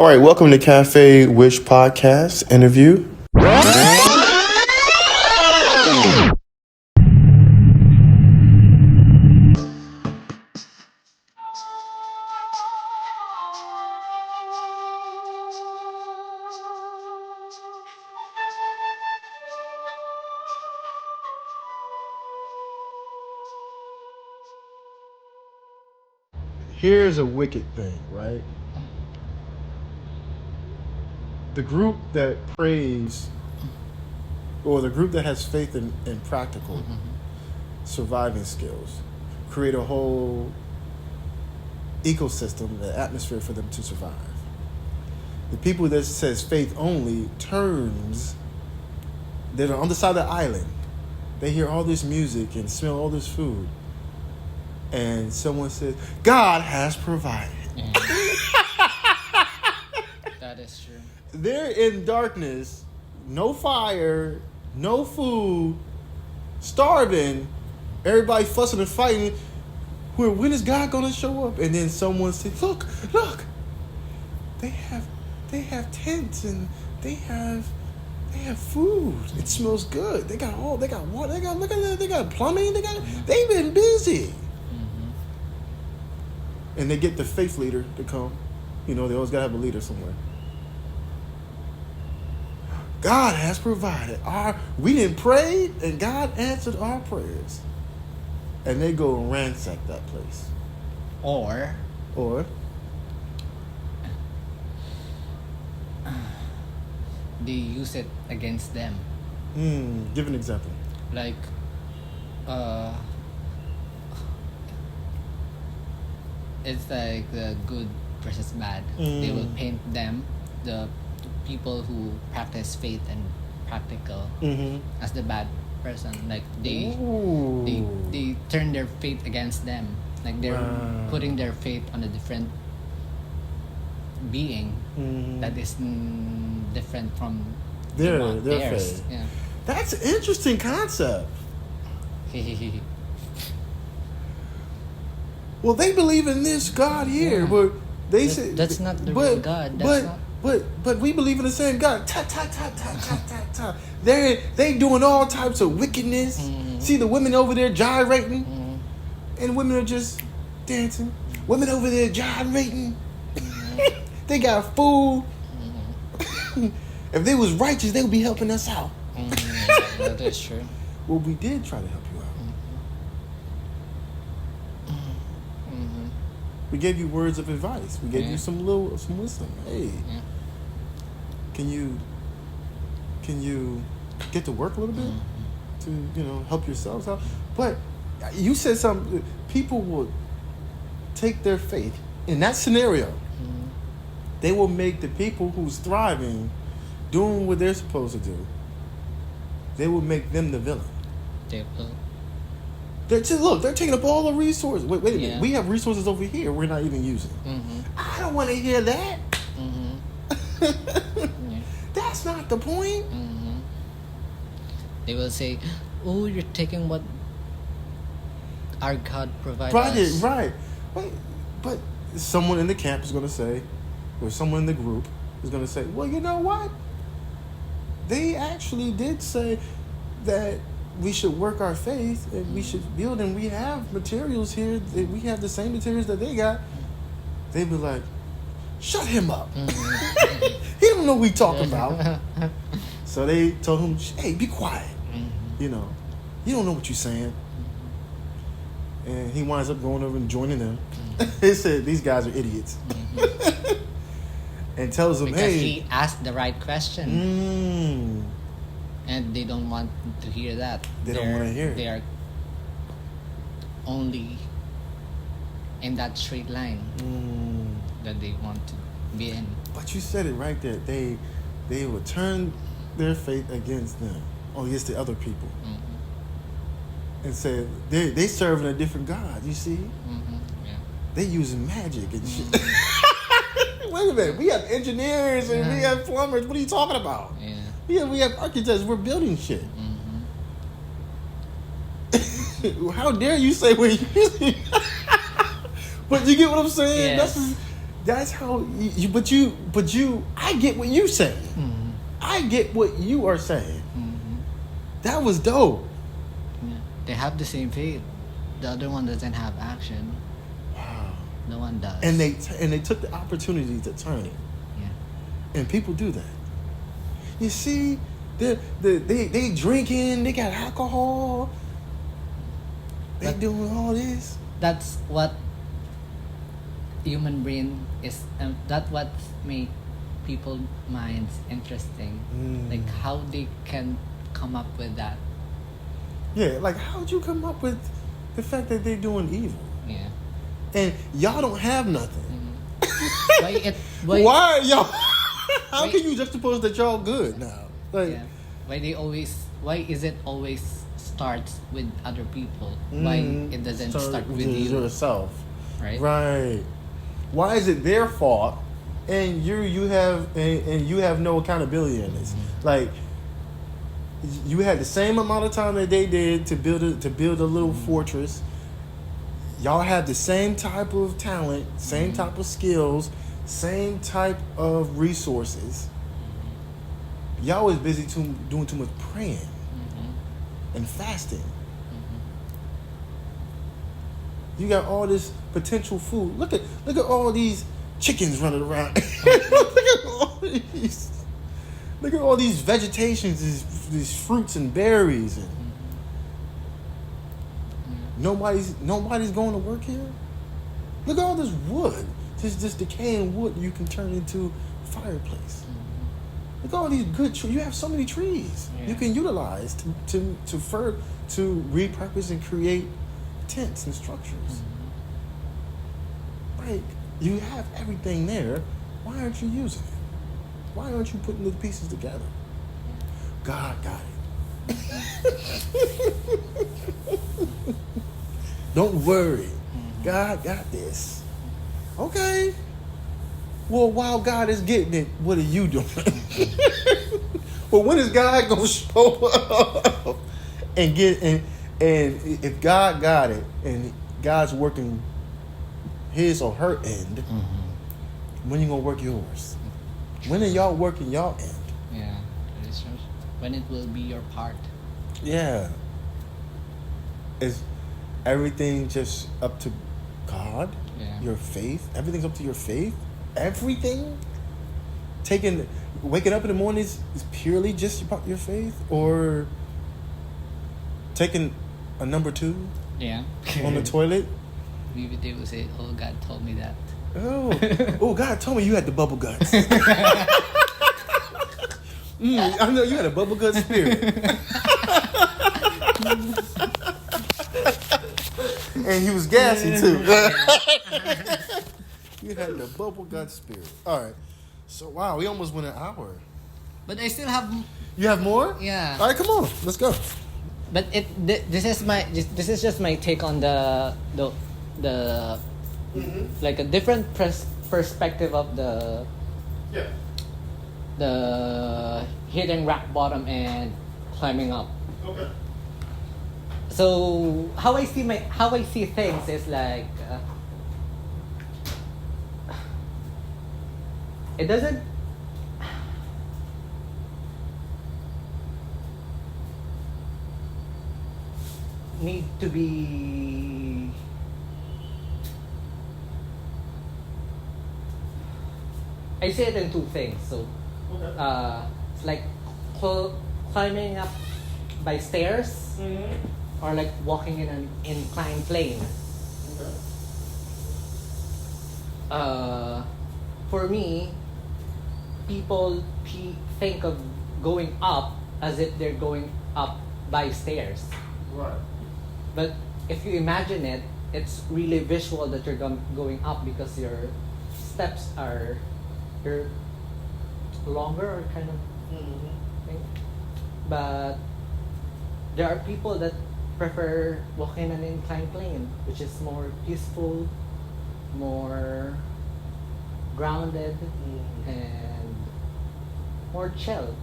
right, welcome to Cafe Wish Podcast interview. Here's a wicked thing, right? The group that prays, or the group that has faith in practical surviving skills, create a whole ecosystem, the atmosphere for them to survive. The people that says faith only turns, they're on the side of the island. They hear all this music and smell all this food. And someone says, God has provided. That is true. They're in darkness, no fire, no food, starving, everybody fussing and fighting. When is God gonna show up? And then someone says, look, they have tents and they have food. It smells good. They got water. They got plumbing. They've been busy. And they get the faith leader to come. You know, they always gotta have a leader somewhere. God has provided. We didn't pray, and God answered our prayers. And they go and ransack that place. Or they use it against them. Give an example. Like, it's like the good versus bad. They will paint them, the people who practice faith and practical, as the bad person. Like they turn their faith against them. Like they're putting their faith on a different being that is different from their theirs. faith. Yeah. That's an interesting concept. Well, they believe in this God here, but they say that's not the real God. But we believe in the same God. They doing all types of wickedness. See the women over there gyrating, and women are just dancing. Women over there gyrating. They got food. If they was righteous, they would be helping us out. That is true. Well, we did try to help you out. We gave you words of advice. We gave you some wisdom. Hey, can you get to work a little bit to help yourselves out? But you said something. People will take their faith in that scenario. They will make the people who's thriving, doing what they're supposed to do. They will make them the villain. They will. They're taking up all the resources. Wait a minute. We have resources over here we're not even using. I don't want to hear that. That's not the point. They will say, "Oh, you're taking what our God provides us." Right. But someone in the camp is going to say, or someone in the group is going to say, "Well, you know what? They actually did say that we should work our faith and we should build, and we have materials here. We have the same materials that they got." They'd be like, "Shut him up. He don't know what we talking about." So they told him, "Hey, be quiet. You don't know what you're saying." And he winds up going over and joining them. They said these guys are idiots. And tells them, because hey, he asked the right question. And they don't want to hear that. They don't want to hear it. They are only in that straight line that they want to be in. But you said it right there. They will turn their faith against them, or against the other people, and say they serving a different God. You see, they using magic and shit. Wait a minute, we have engineers and we have plumbers. What are you talking about? Yeah, we have architects. We're building shit. How dare you say we're using? But you get what I'm saying? Yes. That's how but you. I get what you saying. Mm-hmm. I get what you are saying. Mm-hmm. That was dope. Yeah. They have the same faith. The other one doesn't have action. Wow. No one does. And they took the opportunity to turn it. Yeah. And people do that. You see, they drinking. They got alcohol. They doing all this. That's what human brain is. That's what make people minds interesting. Like how they can come up with that. Yeah, like how'd you come up with the fact that they're doing evil? Yeah. And y'all don't have nothing. Why are y'all? How can you juxtapose that y'all good now? Like, yeah. Why is it always starts with other people? Why it doesn't start with you yourself? Right. Right. Why is it their fault and you have no accountability in this? Like, you had the same amount of time that they did to build a little fortress. Y'all have the same type of talent, same type of skills, same type of resources. Y'all was busy doing too much praying and fasting. You got all this potential food. Look at all these chickens running around. Look at all these vegetations, these fruits and berries, and nobody's going to work here. Look at all this wood, this decaying wood you can turn into a fireplace. Look at all these good trees. You have so many trees you can utilize to repurpose and create tents and structures. Like, you have everything there. Why aren't you using it? Why aren't you putting the pieces together? God got it. Don't worry. God got this. Okay. Well, while God is getting it, what are you doing? Well, when is God gonna show up and get and if God got it and God's working his or her end, when you gonna work yours? When are y'all working y'all end? Yeah, that is true. When it will be your part. Yeah. Is everything just up to God? Yeah. Your faith? Everything's up to your faith? Everything? Waking up in the morning is purely just about your faith? Or taking a number 2 on the toilet? Maybe they will say, "Oh, God told me that." Oh, God told me you had the bubble guts. I know you had a bubble gut spirit. And he was gassy too. You had the bubble gut spirit. All right. So wow, we almost went an hour. But I still have. You have more? Yeah. All right, come on, let's go. But this is just my take on the like a different perspective of the hitting rock bottom and climbing up. Okay. So how I see things is like it doesn't need to be I see it in 2 things. So it's like climbing up by stairs or like walking in an inclined plane. For me, people think of going up as if they're going up by stairs. Right. But if you imagine it, it's really visual that you're going up because your steps are longer or kind of thing. But there are people that prefer walking an inclined plane, which is more peaceful, more grounded, and more chill.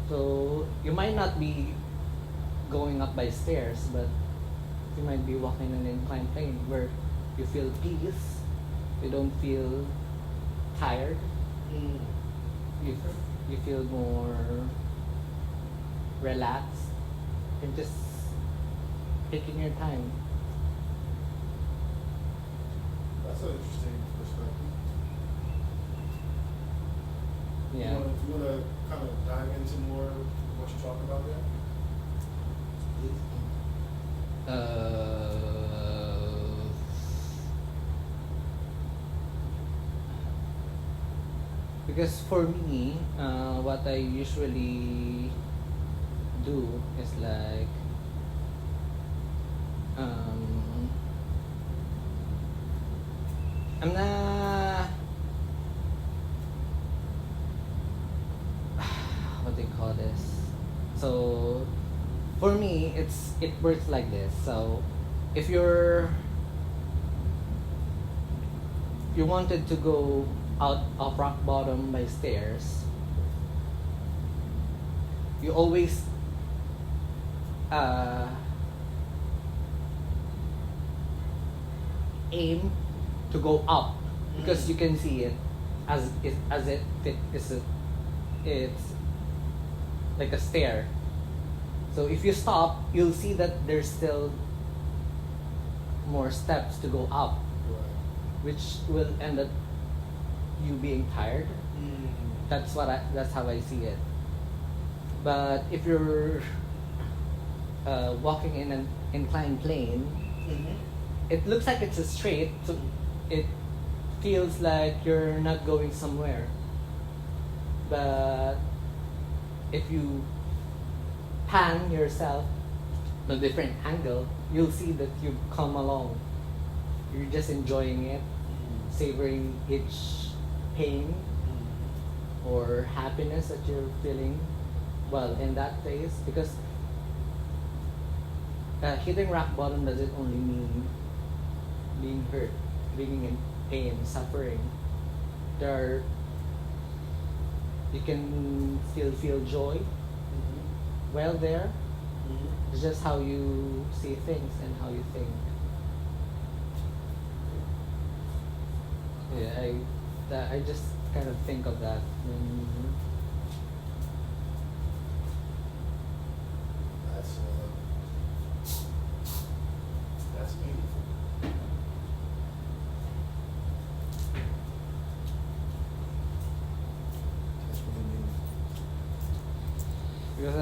So you might not be going up by stairs, but you might be walking an inclined plane where you feel peace, You don't feel tired. You you feel more relaxed and just taking your time. That's an interesting perspective. Yeah. You want to kind of dive into more of what you're talking about there? Because for me, what I usually do is like I'm not what do you call this? So for me, it works like this. So if you wanted to go out of rock bottom by stairs, you always aim to go up because you can see it it's like a stair. So if you stop, you'll see that there's still more steps to go up, which will end up you being tired. That's how I see it. But if you're walking in an inclined plane, it looks like it's a straight, so it feels like you're not going somewhere. But if you pan yourself to a different angle, you'll see that you've come along. You're just enjoying it, savoring each pain or happiness that you're feeling while in that place. Because hitting rock bottom doesn't only mean being hurt, being in pain, suffering. You can still feel joy while there. It's just how you see things and how you think. Yeah, I just kind of think of that. That's meaningful. That's really meaningful. Because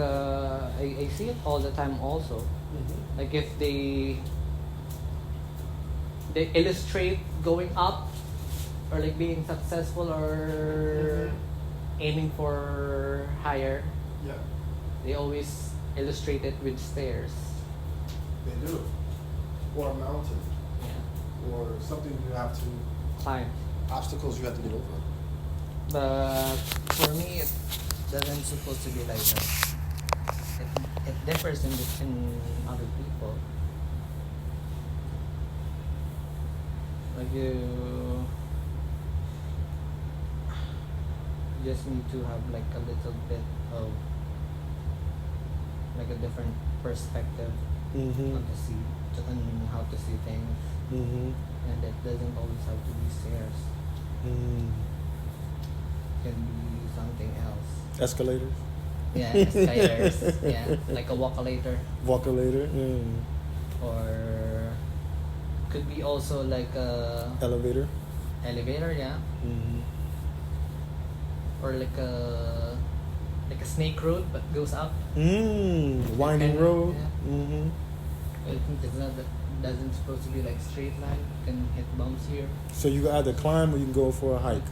I see it all the time also. Like if they illustrate going up or like being successful or aiming for higher, Yeah, they always illustrate it with stairs. they do. Or a mountain, Yeah. or something you have to, Climb. obstacles you have to get over. But for me, it doesn't supposed to be like that. It differs in other people. Like you just need to have like a little bit of like a different perspective on how to see things, and it doesn't always have to be stairs. It can be something else. Escalators. Yeah, escalators. Yeah, like a walkalator. Walkalator. Or could be also like a Elevator. elevator, yeah. Or like a snake road but goes up. Winding road. Yeah. It's not that doesn't supposed to be like straight line. You can hit bumps here. So you can either climb or you can go for a hike.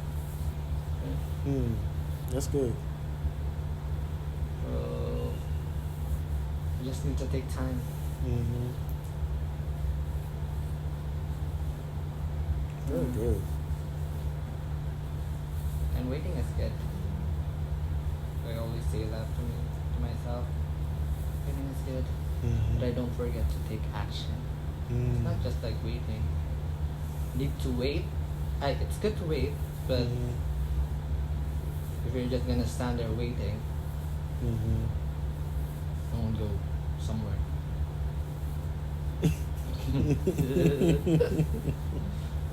That's good. So you just need to take time. Very good. And waiting is good. I always say that to myself. Waiting is good. But I don't forget to take action. It's not just like waiting. Need to wait. It's good to wait, but if you're just gonna stand there waiting, don't go somewhere.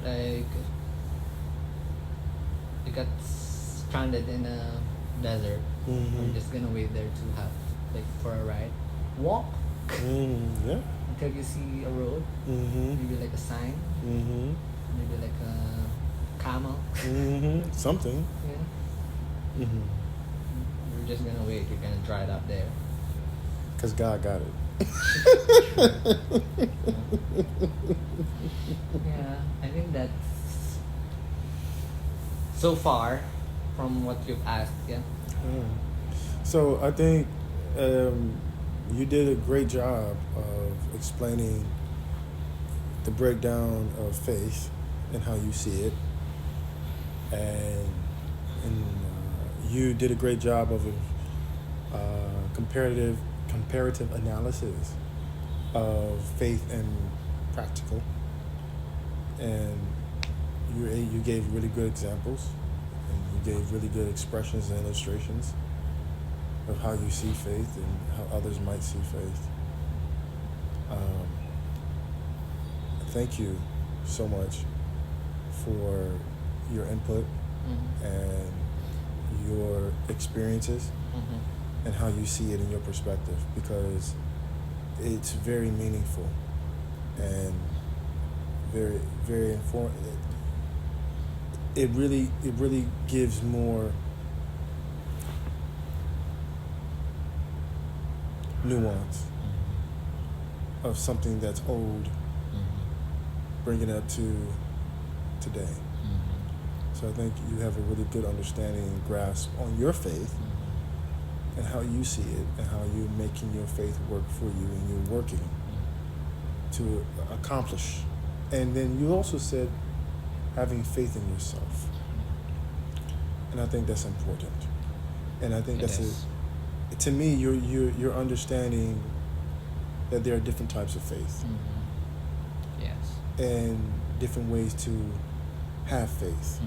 Like got stranded in a desert, I'm just gonna wait there to have like for a ride. Walk Yeah. until you see a road, maybe like a sign, maybe like a camel. Something. Yeah. You're just gonna wait. You're gonna dry it up there. Because God got it. Yeah, I think that's so far from what you've asked. Yeah. So I think you did a great job of explaining the breakdown of faith and how you see it, and you did a great job of comparative analysis of faith and practical, and you gave really good examples, and you gave really good expressions and illustrations of how you see faith and how others might see faith. Thank you so much for your input and your experiences and how you see it in your perspective, because it's very meaningful and very, very informative. It really gives more nuance of something that's old, bringing it up to today. So I think you have a really good understanding and grasp on your faith and how you see it and how you're making your faith work for you, and you're working to accomplish. And then you also said having faith in yourself. And I think that's important. And I think to me, you're understanding that there are different types of faith. Yes. And different ways to have faith.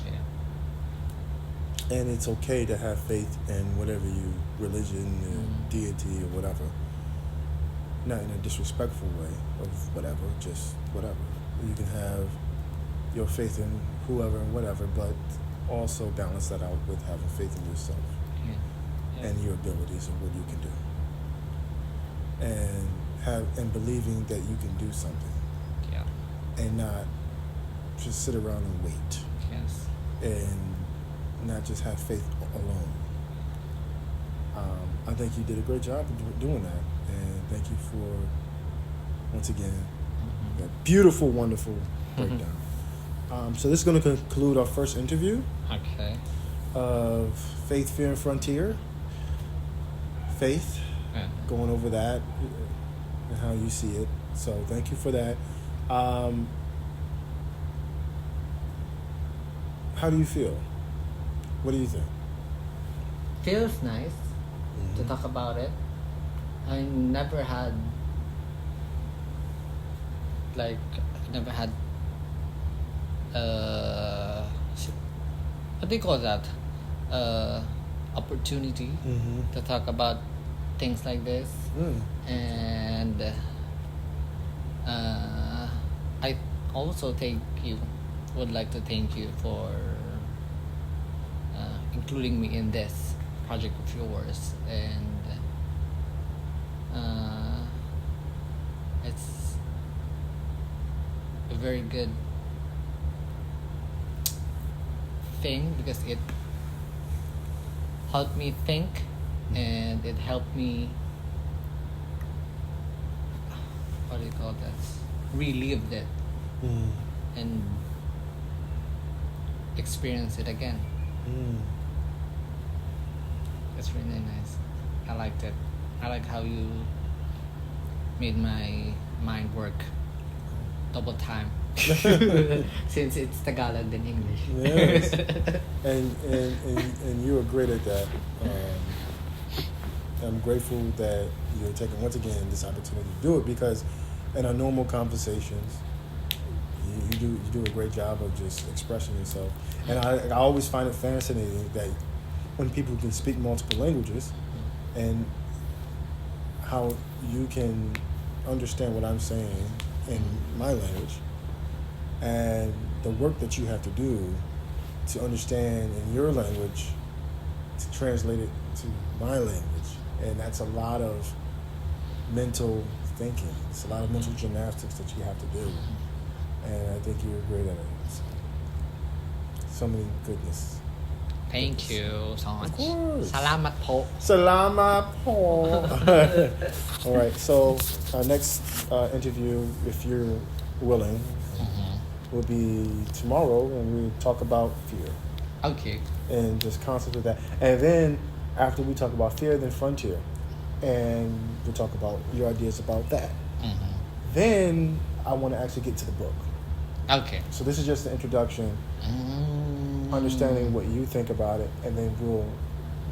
Yeah. And it's okay to have faith in whatever religion, deity, or whatever. Not in a disrespectful way of whatever, just whatever. You can have your faith in whoever and whatever, but also balance that out with having faith in yourself and your abilities and what you can do. And believing that you can do something. Yeah. And not just sit around and wait. Yes. And not just have faith alone. I think you did a great job of doing that, and thank you for, once again, that beautiful, wonderful breakdown. So this is going to conclude our first interview of Faith, Fear, and Frontier. Faith, going over that and how you see it. So thank you for that. How do you feel? What do you think? Feels nice to talk about it. I never had what do you call that, opportunity to talk about things like this. And I also would like to thank you for including me in this project of yours, and it's a very good thing because it helped me think, and it helped me, what do you call that, relive it and experience it again. It's really nice. I liked it. I like how you made my mind work double time since it's Tagalog than English. Yes. and you are great at that. I'm grateful that you're taking, once again, this opportunity to do it, because in our normal conversations, you do a great job of just expressing yourself. And I always find it fascinating that when people can speak multiple languages, and how you can understand what I'm saying in my language, and the work that you have to do to understand in your language to translate it to my language. And that's a lot of mental thinking. It's a lot of mental gymnastics that you have to do. And I think you're great at it. So many goodness. Thank you so much. Of course. Salamat po. Salamat po. All right. So our next interview, if you're willing, will be tomorrow, and we talk about fear. Okay. And just concepts with that. And then after we talk about fear, then frontier, and we'll talk about your ideas about that. Then I want to actually get to the book. Okay. So this is just an introduction, understanding what you think about it, and then we'll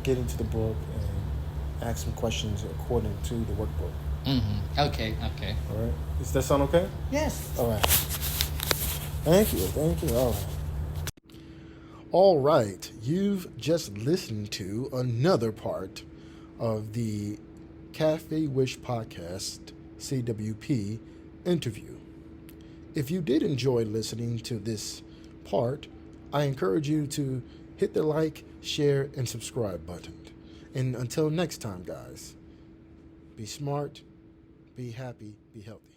get into the book and ask some questions according to the workbook. Okay. All right. Does that sound okay? Yes. All right. Thank you. All right. All right. You've just listened to another part of the Cafe Wish Podcast CWP interview. If you did enjoy listening to this part, I encourage you to hit the like, share, and subscribe button. And until next time, guys, be smart, be happy, be healthy.